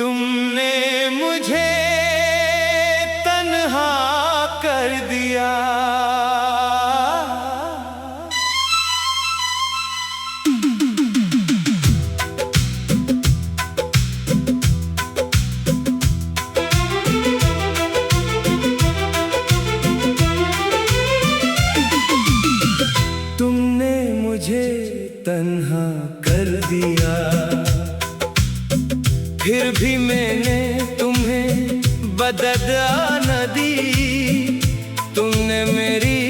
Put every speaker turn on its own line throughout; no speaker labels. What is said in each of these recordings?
तुमने मुझे तन्हा कर दिया। तुमने मुझे तन्हा कर दिया, फिर भी मैंने तुम्हें बदला न दी। तुमने मेरी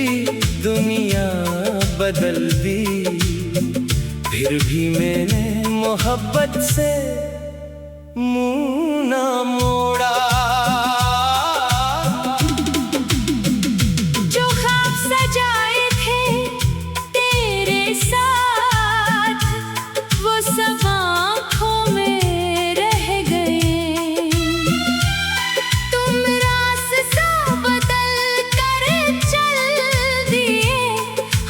दुनिया बदल दी, फिर भी मैंने मोहब्बत से मुंह ना मोड़ा।
जो ख्वाब सजाए थे तेरे साथ, वो सब आँखों में रह गए। तुम रास्ता बदल कर चल दिए,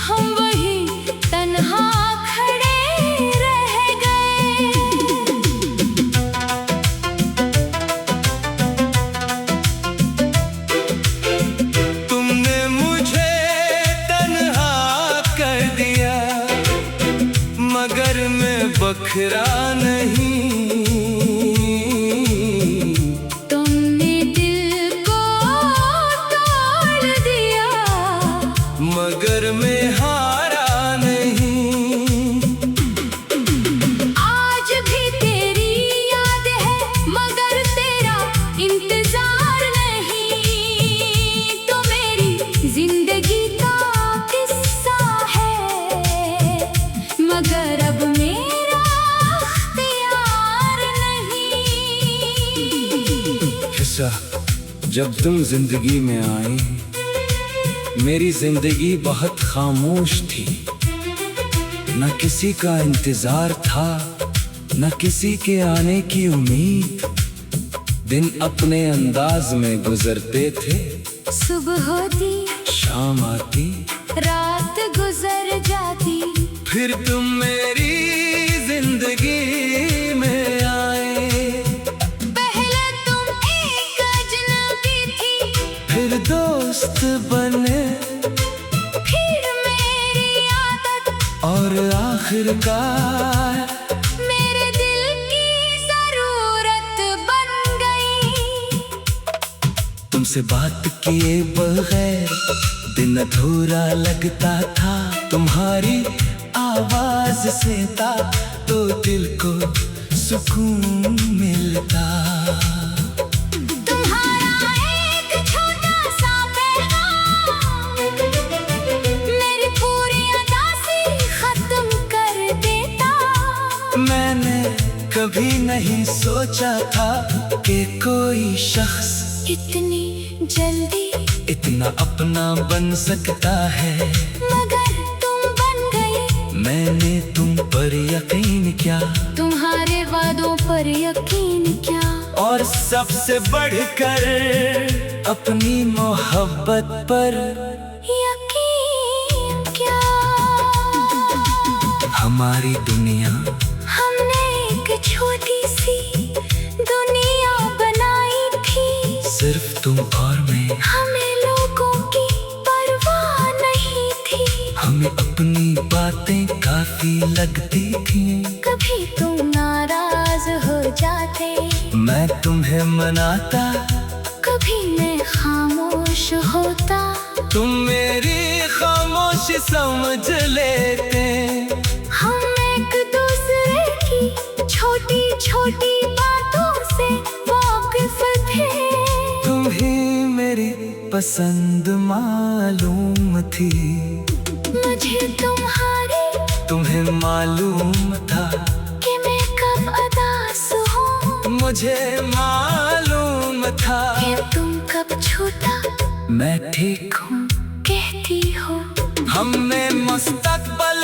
हम वहीं तन्हा खड़े रह गए।
तुमने मुझे तन्हा कर दिया, मगर मैं बखरा नहीं।
तुमने दिल को तोड़ दिया,
मगर मैं हारा नहीं।
आज भी तेरी याद है मगर तेरा इंतजार नहीं। तो मेरी जिंदगी का किस्सा है, मगर अब मेरा इख्तियार नहीं।
हिस्सा जब तुम जिंदगी में आई, मेरी जिंदगी बहुत खामोश थी। न किसी का इंतजार था, न किसी के आने की उम्मीद। दिन अपने अंदाज में गुजरते थे,
सुबह होती
शाम आती,
रात गुजर जाती।
फिर तुम मेरी जिंदगी में आए।
पहले तुम एक अजनबी थी,
फिर दोस्त बने,
फिर मेरी आदत,
और आखिरकार
मेरे दिल की जरूरत बन गई।
तुमसे बात किए बगैर दिन अधूरा लगता था। तुम्हारी आवाज से था तो दिल को सुकून मिलता।
तुम्हारा एक छोटा सा पैगाम मेरी पूरी उदासी खत्म कर देता।
मैंने कभी नहीं सोचा था कि कोई शख्स
इतनी जल्दी
इतना अपना बन सकता है।
मगर तुम बन गए,
मैंने तुम पर यकीन किया,
तुम्हारे वादों पर यकीन क्या।
और सबसे बढ़कर अपनी मोहब्बत पर
यकीन क्या।
हमारी दुनिया
हमने एक छोटी सी दुनिया बनाई थी।
सिर्फ तुम और मैं।
हमें लोगों की परवाह नहीं थी,
हमें अपनी बातें काफी लगती थी।
कभी तुम नाराज हो जाते,
मैं तुम्हें मनाता,
कभी मैं खामोश होता।
तुम मेरी खामोशी समझ लेते।
हम एक दूसरे की छोटी छोटी बातों से वाकिफ थे।
तुम ही मेरी पसंद मालूम थी।
मुझे
तुम्हें मालूम था
कि मैं कब उदास हूँ,
मुझे मालूम था
कि तुम कब छूटा
मैं ठीक हूँ
कहती हो।
हमने मुस्तकबल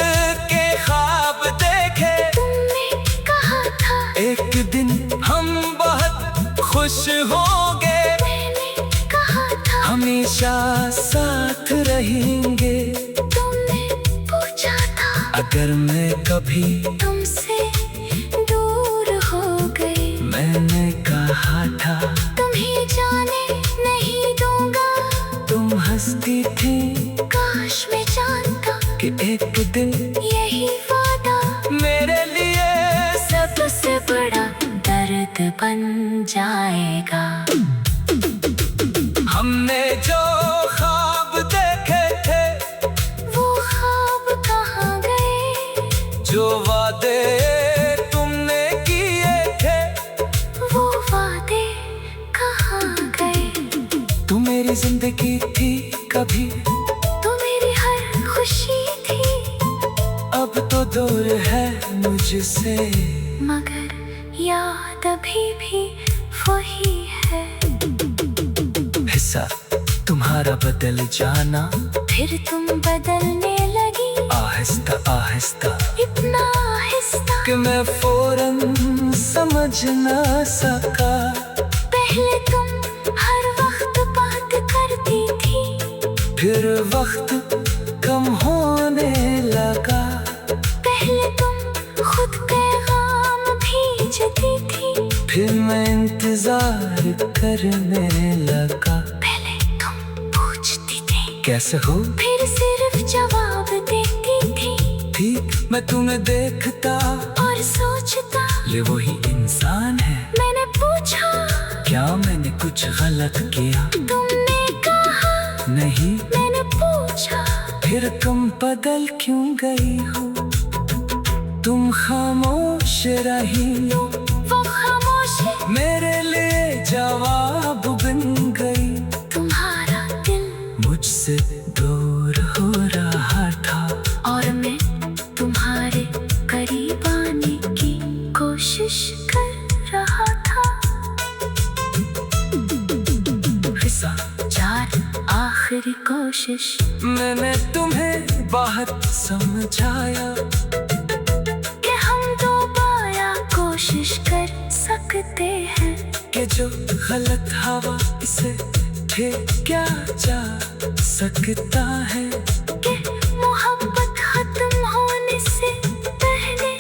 के ख्वाब देखे,
तुमने कहा था
एक दिन हम बहुत खुश होंगे।
मैंने कहा था
हमेशा साथ रहेंगे।
तुमने पूछा था
अगर मैं कभी
तुमसे दूर हो गए,
मैंने कहा
जाएगा।
हमने जो ख्वाब देखे थे
वो ख्वाब कहाँ गए?
जो वादे तुमने किए थे
वो वादे कहाँ गए?
तू मेरी जिंदगी थी कभी,
तू मेरी हर खुशी थी,
अब तो दूर है मुझसे,
मगर याद अभी भी वही है।
हिस्सा तुम्हारा बदल जाना,
फिर तुम बदलने लगी
आहिस्ता आहिस्ता,
इतना आहिस्ता
कि मैं फौरन समझ ना सका।
पहले तुम हर वक्त बात करती थी,
फिर वक्त कम होने लगा,
पहले तुम खुद पैगाम भेजती थी,
फिर मैं इंतजार करने लगा।
पहले तुम पूछती थी
कैसे हो,
फिर सिर्फ जवाब देती थी,
ठीक मैं तुम्हें देखता
और सोचता
ये वही इंसान है।
मैंने पूछा
क्या मैंने कुछ गलत किया?
तुमने कहा
नहीं।
मैंने पूछा
फिर तुम बदल क्यों गई हो? तुम खामोश रही,
वो खामोशी
मेरे लिए जवाब बन गई।
तुम्हारा दिल
मुझसे दूर हो रहा था
और मैं तुम्हारे करीब आने की कोशिश कर रहा था।
हिस्सा
चार आखिरी कोशिश,
मैंने तुम्हें बहुत समझाया
कि हम दोबारा कोशिश कर सकते हैं,
कि जो गलत हवा इसे ठीक क्या जा सकता है,
कि मोहब्बत खत्म होने से पहले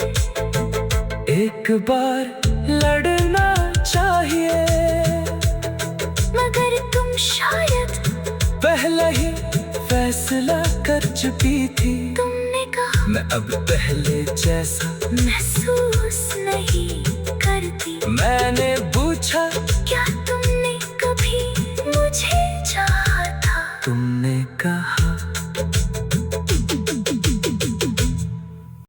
एक बार लड़ना चाहिए,
मगर तुम शायद
पहले ही फैसला कर चुकी थी।
तुमने कहा
मैं अब पहले जैसा
महसूस नहीं करती,
मैंने